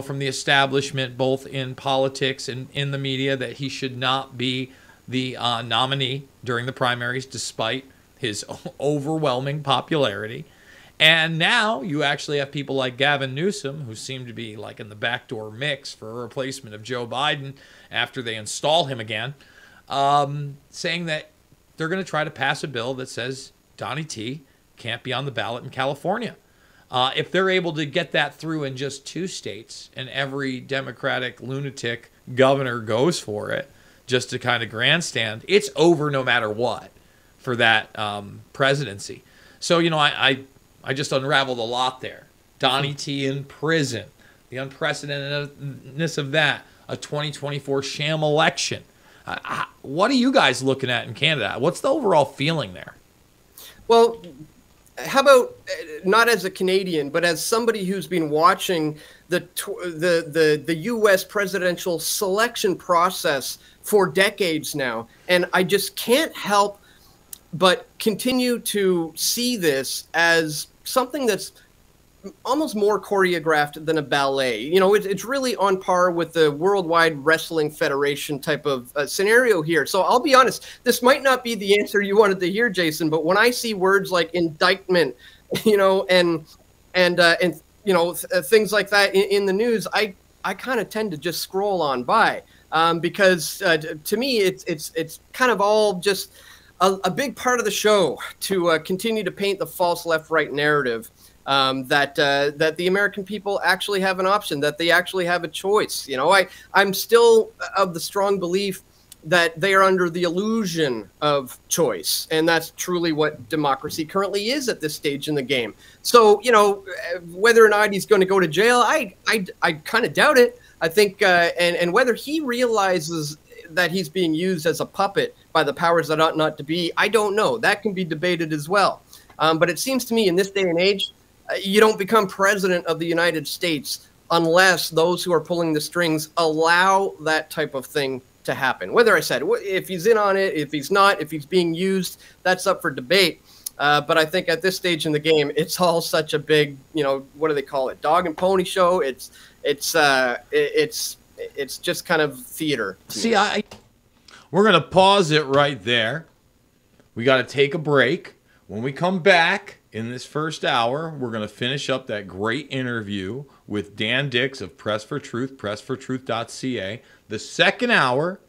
from the establishment, both in politics and in the media, that he should not be the nominee during the primaries, despite his overwhelming popularity. And now you actually have people like Gavin Newsom, who seem to be like in the backdoor mix for a replacement of Joe Biden after they install him again, saying that they're going to try to pass a bill that says Donnie T can't be on the ballot in California. If they're able to get that through in just 2 states, and every Democratic lunatic governor goes for it just to kind of grandstand, it's over no matter what for that presidency. So, I just unraveled a lot there. Donnie T in prison, the unprecedentedness of that, a 2024 sham election. What are you guys looking at in Canada? What's the overall feeling there? Well, how about not as a Canadian, but as somebody who's been watching the U.S. presidential selection process for decades now, and I just can't help but continue to see this as something that's almost more choreographed than a ballet. It's really on par with the Worldwide Wrestling Federation type of scenario here. So I'll be honest, this might not be the answer you wanted to hear, Jason, but when I see words like indictment, and things like that in the news, I kind of tend to just scroll on by, because to me, it's kind of all just a big part of the show to continue to paint the false left-right narrative, that the American people actually have an option, that they actually have a choice. I'm still of the strong belief that they are under the illusion of choice, and that's truly what democracy currently is at this stage in the game. So, whether or not he's going to go to jail, I kind of doubt it. I think, and whether he realizes that he's being used as a puppet by the powers that ought not to be, I don't know. That can be debated as well. But it seems to me in this day and age, you don't become president of the United States unless those who are pulling the strings allow that type of thing to happen. Whether I said, if he's in on it, if he's not, if he's being used, that's up for debate. But I think at this stage in the game, it's all such a big, what do they call it? Dog and pony show. It's It's just kind of theater. See, we're going to pause it right there. We got to take a break. When we come back in this first hour, we're going to finish up that great interview with Dan Dix of Press for Truth, pressfortruth.ca. The second hour,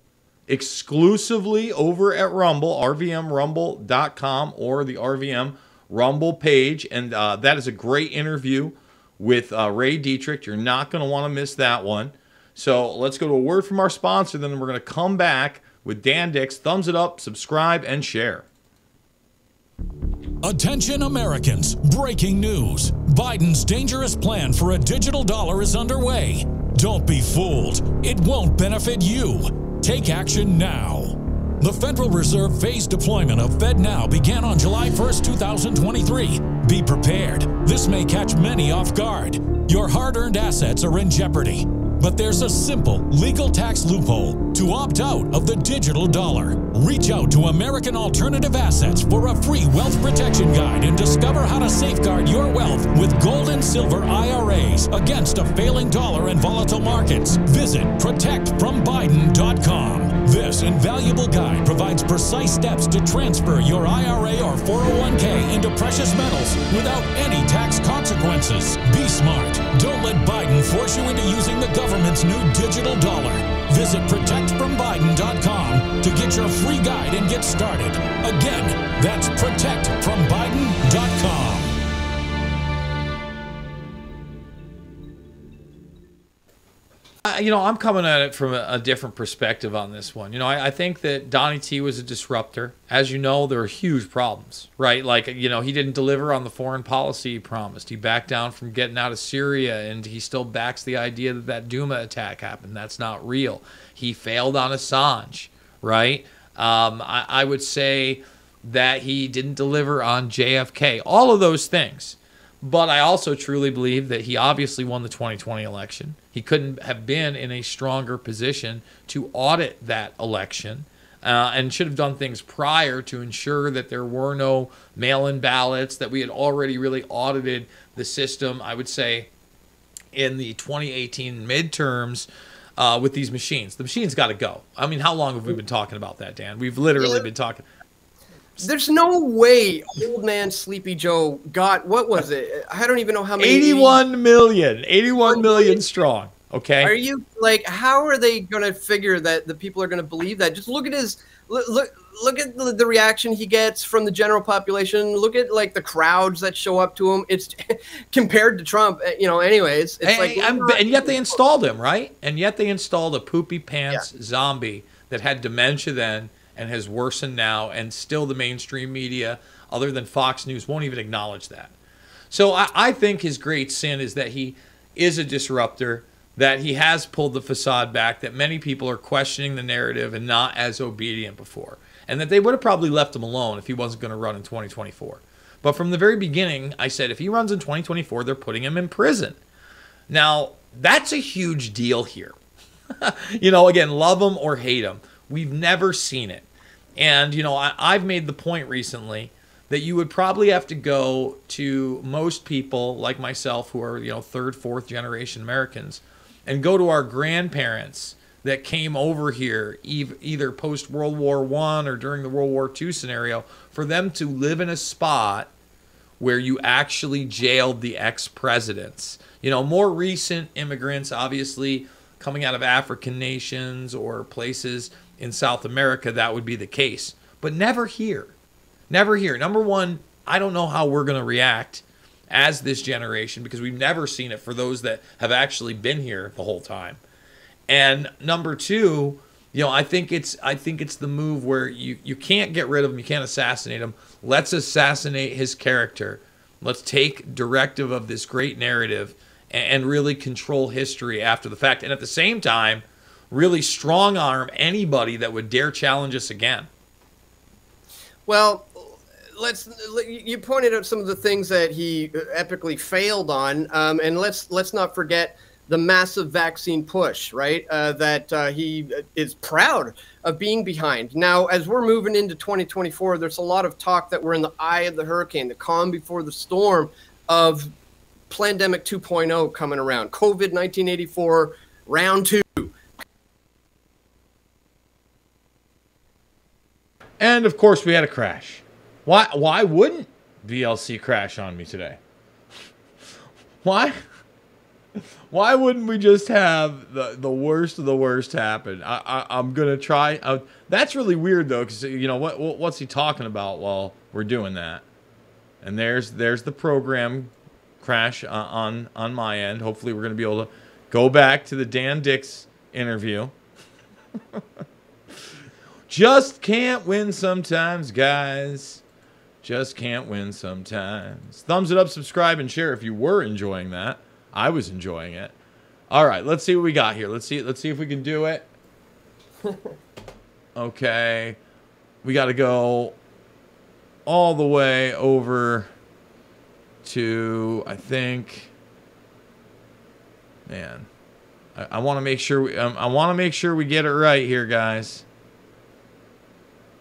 exclusively over at Rumble, rvmrumble.com or the RVM Rumble page. And that is a great interview with Ray Dietrich. You're not going to want to miss that one. So let's go to a word from our sponsor. Then we're going to come back with Dan Dix. Thumbs it up, subscribe, and share. Attention Americans, breaking news. Biden's dangerous plan for a digital dollar is underway. Don't be fooled. It won't benefit you. Take action now. The Federal Reserve phased deployment of FedNow began on July 1st, 2023. Be prepared. This may catch many off guard. Your hard-earned assets are in jeopardy. But there's a simple legal tax loophole to opt out of the digital dollar. Reach out to American Alternative Assets for a free wealth protection guide and discover how to safeguard your wealth with gold and silver IRAs against a failing dollar and volatile markets. Visit protectfrombiden.com. This invaluable guide provides precise steps to transfer your IRA or 401k into precious metals without any tax consequences. Be smart. Don't let Biden force you into using the government's new digital dollar. Visit protectfrombiden.com to get your free guide and get started. Again, that's protectfrombiden.com. I'm coming at it from a different perspective on this one. I think that Donnie T was a disruptor. As you know, there are huge problems, right? Like, he didn't deliver on the foreign policy he promised. He backed down from getting out of Syria, and he still backs the idea that Duma attack happened. That's not real. He failed on Assange, right? I would say that he didn't deliver on JFK. All of those things. But I also truly believe that he obviously won the 2020 election. He couldn't have been in a stronger position to audit that election and should have done things prior to ensure that there were no mail-in ballots, that we had already really audited the system, I would say, in the 2018 midterms with these machines. The machines got to go. I mean, how long have we been talking about that, Dan? We've literally been talking. There's no way old man Sleepy Joe got, what was it? I don't even know how many. 81 million strong. Okay. Are you how are they going to figure that the people are going to believe that? Just look at look at the reaction he gets from the general population. Look at the crowds that show up to him. It's compared to Trump, anyways. It's and yet they installed him, right? And yet they installed a poopy pants zombie that had dementia then and has worsened now, and still the mainstream media, other than Fox News, won't even acknowledge that. So I think his great sin is that he is a disruptor, that he has pulled the facade back, that many people are questioning the narrative and not as obedient before, and that they would have probably left him alone if he wasn't going to run in 2024. But from the very beginning, I said if he runs in 2024, they're putting him in prison. Now, that's a huge deal here. Again, love him or hate him. We've never seen it. And, I've made the point recently that you would probably have to go to most people like myself who are, third, fourth generation Americans, and go to our grandparents that came over here either post World War I or during the World War II scenario for them to live in a spot where you actually jailed the ex-presidents. More recent immigrants, obviously, coming out of African nations or places in South America, that would be the case. But never here. Never here. Number one, I don't know how we're going to react as this generation because we've never seen it for those that have actually been here the whole time. And number two, I think it's the move where you can't get rid of him, you can't assassinate him. Let's assassinate his character. Let's take directive of this great narrative and really control history after the fact. And at the same time, really strong arm anybody that would dare challenge us again. Well, you pointed out some of the things that he epically failed on, and let's not forget the massive vaccine push, right? That he is proud of being behind. Now, as we're moving into 2024, there's a lot of talk that we're in the eye of the hurricane, the calm before the storm of Plandemic 2.0 coming around, COVID 1984 round 2. And of course, we had a crash. Why wouldn't VLC crash on me today? Why wouldn't we just have the worst of the worst happen? I'm gonna try. That's really weird though, because you know what's he talking about while we're doing that? And there's the program crash on my end. Hopefully, we're gonna be able to go back to the Dan Dix interview. Just can't win sometimes, guys. Just can't win sometimes. Thumbs it up, subscribe, and share if you were enjoying that. I was enjoying it. All right, let's see what we got here. Let's see if we can do it. Okay. We got to go all the way over to, I think, man, I want to make sure I want to make sure we get it right here, guys.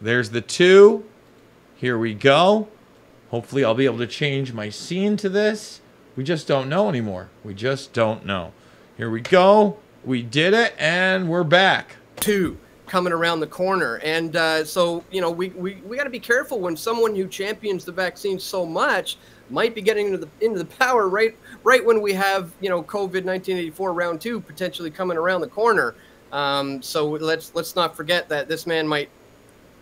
There's the 2. Here we go. Hopefully I'll be able to change my scene to this. We just don't know anymore. We just don't know. Here we go. We did it, and we're back. 2 coming around the corner. And so, you know, we got to be careful when someone who champions the vaccine so much might be getting into the power right when we have, you know, COVID 1984 round 2 potentially coming around the corner. So let's not forget that this man might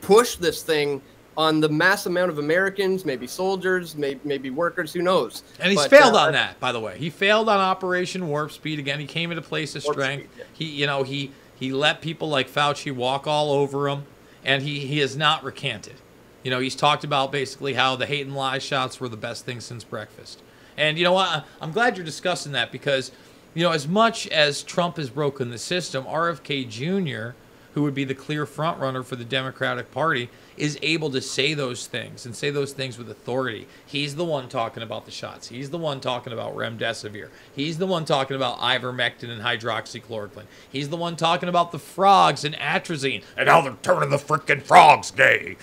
push this thing on the mass amount of Americans, maybe soldiers, maybe workers, who knows. And he's failed on that, by the way. He failed on Operation Warp Speed. Again, he came into place of strength. He let people like Fauci walk all over him, and he has not recanted. You know, he's talked about basically how the hate and lie shots were the best thing since breakfast. And you know what? I'm glad you're discussing that because, you know, as much as Trump has broken the system, RFK Jr., who would be the clear front runner for the Democratic Party, is able to say those things and say those things with authority. He's the one talking about the shots. He's the one talking about remdesivir. He's the one talking about ivermectin and hydroxychloroquine. He's the one talking about the frogs and atrazine. And now they're turning the freaking frogs gay.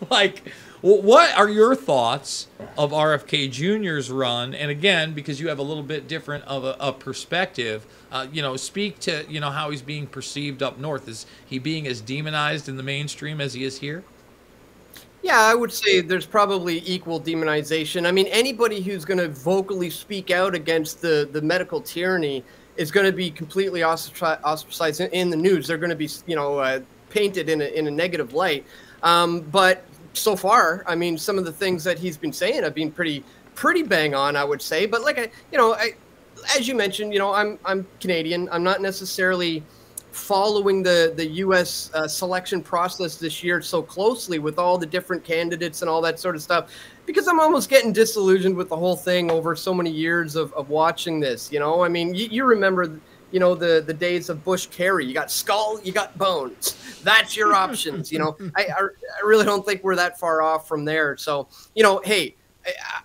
Like, what are your thoughts of RFK Jr.'s run? And again, because you have a little bit different of a perspective, you know, speak to, you know, how he's being perceived up north. Is he being as demonized in the mainstream as he is here? Yeah, I would say there's probably equal demonization. I mean, anybody who's going to vocally speak out against the medical tyranny is going to be completely ostracized in the news. They're going to be, you know, painted in a negative light. But so far, I mean, some of the things that he's been saying have been pretty bang on, I would say. But like, as you mentioned, you know, I'm Canadian. I'm not necessarily following the U.S. Selection process this year so closely with all the different candidates and all that sort of stuff, because I'm almost getting disillusioned with the whole thing over so many years of watching this. You know, I mean, you remember, you know, the days of Bush Kerry. You got skull, you got bones. That's your options. You know, I really don't think we're that far off from there. So, you know, hey,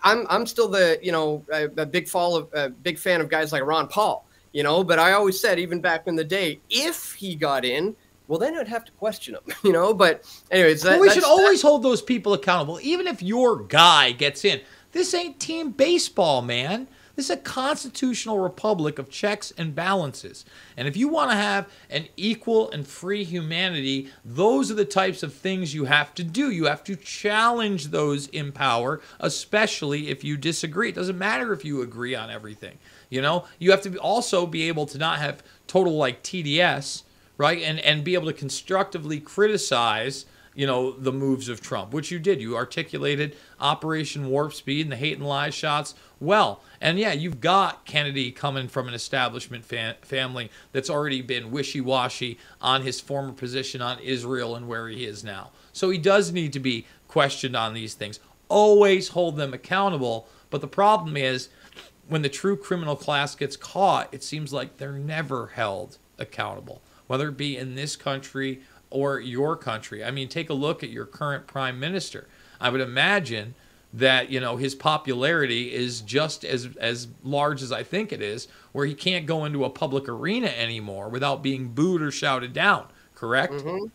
I'm still a big fan of guys like Ron Paul. You know, but I always said, even back in the day, if he got in, well, then I'd have to question him, you know. But anyways, we should always hold those people accountable, even if your guy gets in. This ain't team baseball, man. This is a constitutional republic of checks and balances. And if you want to have an equal and free humanity, those are the types of things you have to do. You have to challenge those in power, especially if you disagree. It doesn't matter if you agree on everything. You know, you have to also be able to not have total like TDS, right? And be able to constructively criticize, you know, the moves of Trump, which you did. You articulated Operation Warp Speed and the hate and lie shots well. And yeah, you've got Kennedy coming from an establishment family that's already been wishy-washy on his former position on Israel and where he is now. So he does need to be questioned on these things. Always hold them accountable. But the problem is, when the true criminal class gets caught, it seems like they're never held accountable, whether it be in this country or your country. I mean, take a look at your current prime minister. I would imagine that, you know, his popularity is just as large as I think it is, where he can't go into a public arena anymore without being booed or shouted down, correct? Mm-hmm.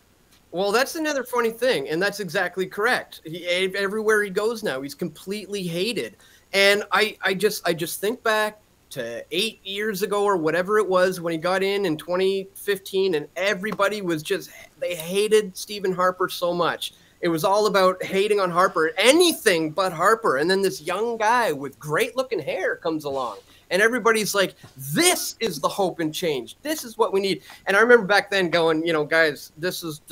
Well, that's another funny thing, and that's exactly correct. Everywhere he goes now, he's completely hated. And I just think back to 8 years ago or whatever it was when he got in 2015, and everybody was they hated Stephen Harper so much. It was all about hating on Harper, anything but Harper. And then this young guy with great looking hair comes along. And everybody's like, this is the hope and change. This is what we need. And I remember back then going, you know, guys, this is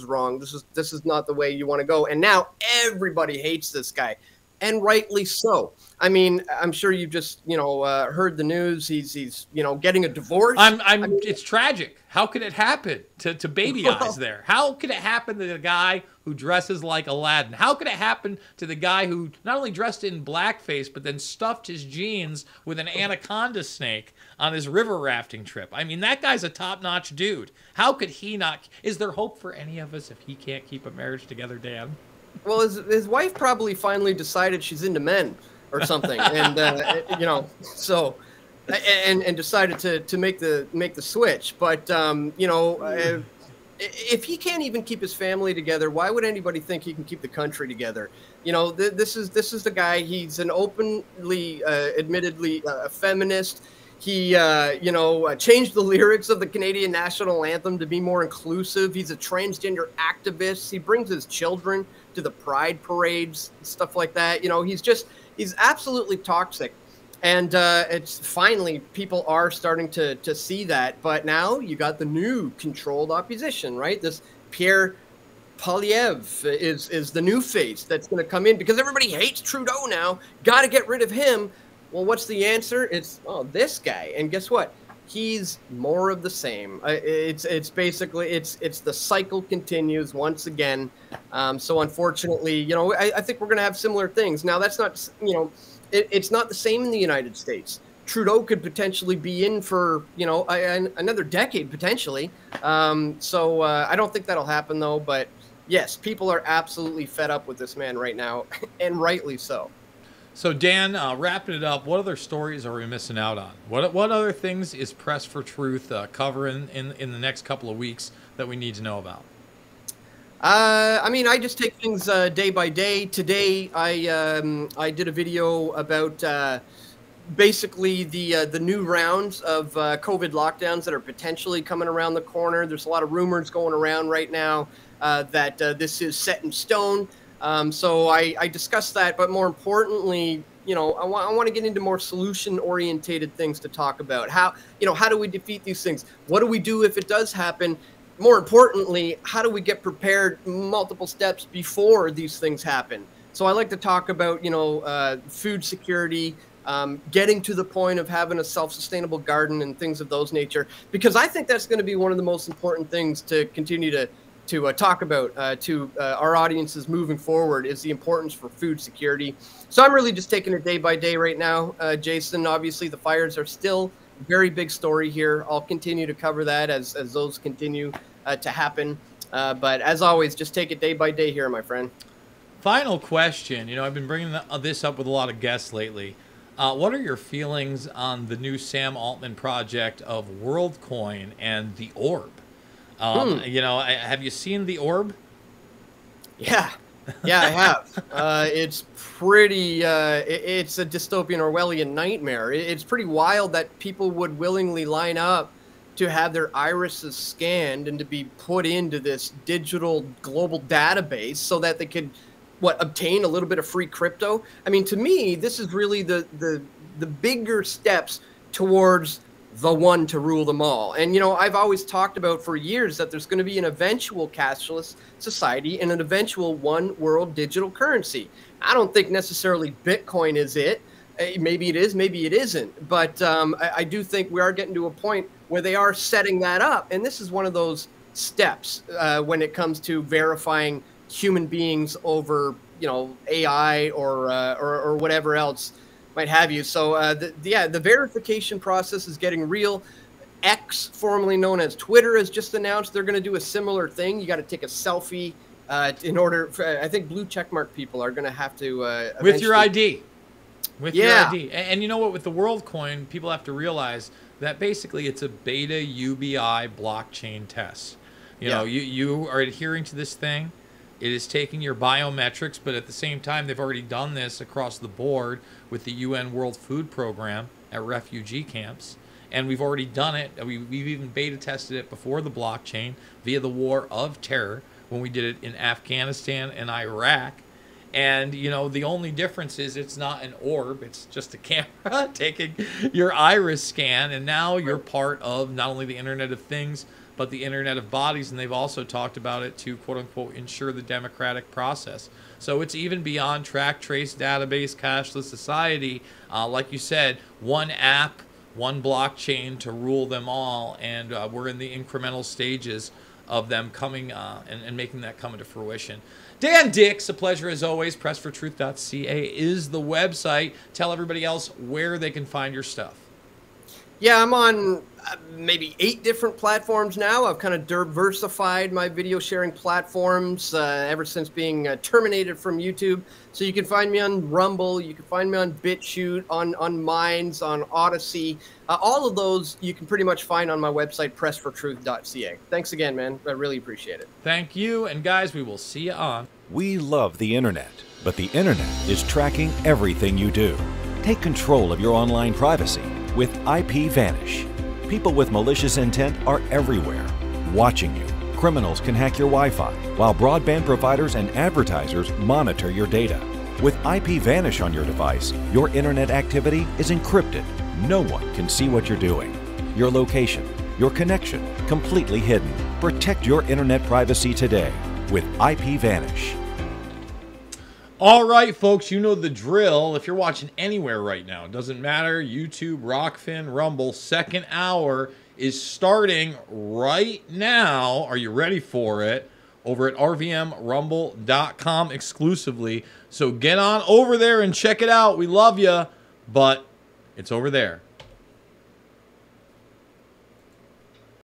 wrong. This is not the way you want to go. And now everybody hates this guy, and rightly so. I mean, I'm sure you've just, you know, heard the news. He's you know, getting a divorce. I mean, it's tragic. How could it happen to Baby Eyes there? How could it happen to the guy who dresses like Aladdin? How could it happen to the guy who not only dressed in blackface, but then stuffed his jeans with an anaconda snake on his river rafting trip? I mean, that guy's a top-notch dude. How could he not? Is there hope for any of us if he can't keep a marriage together, Dan? Well, his wife probably finally decided she's into men or something, and you know, so and decided to make the switch. But you know, if he can't even keep his family together, why would anybody think he can keep the country together? You know, this is the guy. He's an openly, admittedly, a feminist. He, you know, changed the lyrics of the Canadian national anthem to be more inclusive. He's a transgender activist. He brings his children to the pride parades, stuff like that. You know, he's absolutely toxic. And it's finally, people are starting to see that. But now you got the new controlled opposition, right? This Pierre Poilievre is the new face that's going to come in because everybody hates Trudeau now. Got to get rid of him. Well, what's the answer? It's, oh, this guy. And guess what? He's more of the same. It's basically, it's the cycle continues once again. So unfortunately, you know, I think we're going to have similar things. Now, that's not, you know, it's not the same in the United States. Trudeau could potentially be in for, you know, another decade, potentially. So I don't think that'll happen, though. But yes, people are absolutely fed up with this man right now, and rightly so. So, Dan, wrapping it up, what other stories are we missing out on? What other things is Press for Truth covering in the next couple of weeks that we need to know about? I mean, I just take things day by day. Today, I did a video about basically the new rounds of COVID lockdowns that are potentially coming around the corner. There's a lot of rumors going around right now that this is set in stone. So I discussed that, but more importantly, you know, I want to get into more solution-orientated things to talk about. How do we defeat these things? What do we do if it does happen? More importantly, how do we get prepared multiple steps before these things happen? So I like to talk about, you know, food security, getting to the point of having a self-sustainable garden and things of those nature, because I think that's going to be one of the most important things to continue to talk about to our audiences moving forward, is the importance for food security. So I'm really just taking it day by day right now, Jason. Obviously, the fires are still a very big story here. I'll continue to cover that as those continue to happen. But as always, just take it day by day here, my friend. Final question. You know, I've been bringing this up with a lot of guests lately. What are your feelings on the new Sam Altman project of WorldCoin and the Orb? You know, have you seen the Orb? Yeah, I have. It's pretty, it's a dystopian Orwellian nightmare. It's pretty wild that people would willingly line up to have their irises scanned and to be put into this digital global database so that they could, obtain a little bit of free crypto. I mean, to me, this is really the bigger steps towards the one to rule them all. And, you know, I've always talked about for years that there's going to be an eventual cashless society and an eventual one world digital currency. I don't think necessarily Bitcoin is it. Maybe it is, maybe it isn't. But I do think we are getting to a point where they are setting that up. And this is one of those steps when it comes to verifying human beings over, you know, AI or whatever else might have you. So the verification process is getting real. X, formerly known as Twitter, has just announced they're going to do a similar thing. You got to take a selfie in order. I think blue checkmark people are going to have to with your ID. With your ID. And you know what? With the WorldCoin, people have to realize that basically it's a beta UBI blockchain test. You know, you are adhering to this thing. It is taking your biometrics, but at the same time, they've already done this across the board with the UN World Food Program at refugee camps. And we've already done it. We've even beta tested it before the blockchain via the War of Terror, when we did it in Afghanistan and Iraq. And, you know, the only difference is it's not an orb. It's just a camera taking your iris scan. And now you're part of not only the Internet of Things, but the Internet of Bodies. And they've also talked about it to, quote unquote, ensure the democratic process. So it's even beyond track, trace, database, cashless society. Like you said, one app, one blockchain to rule them all. And we're in the incremental stages of them coming and making that come into fruition. Dan Dix, a pleasure as always. Pressfortruth.ca is the website. Tell everybody else where they can find your stuff. Yeah, I'm on maybe 8 different platforms now. I've kind of diversified my video sharing platforms ever since being terminated from YouTube. So you can find me on Rumble, you can find me on BitChute, on Minds, on Odyssey. All of those you can pretty much find on my website, pressfortruth.ca. Thanks again, man. I really appreciate it. Thank you. And guys, we will see you on. We love the internet, but the internet is tracking everything you do. Take control of your online privacy with IPVanish. People with malicious intent are everywhere, watching you. Criminals can hack your Wi-Fi, while broadband providers and advertisers monitor your data. With IPVanish on your device, your internet activity is encrypted. No one can see what you're doing. Your location, your connection, completely hidden. Protect your internet privacy today with IPVanish. All right, folks, you know the drill. If you're watching anywhere right now, it doesn't matter, YouTube, Rockfin, Rumble, second hour is starting right now. Are you ready for it? Over at rvmrumble.com exclusively. So get on over there and check it out. We love you, but it's over there.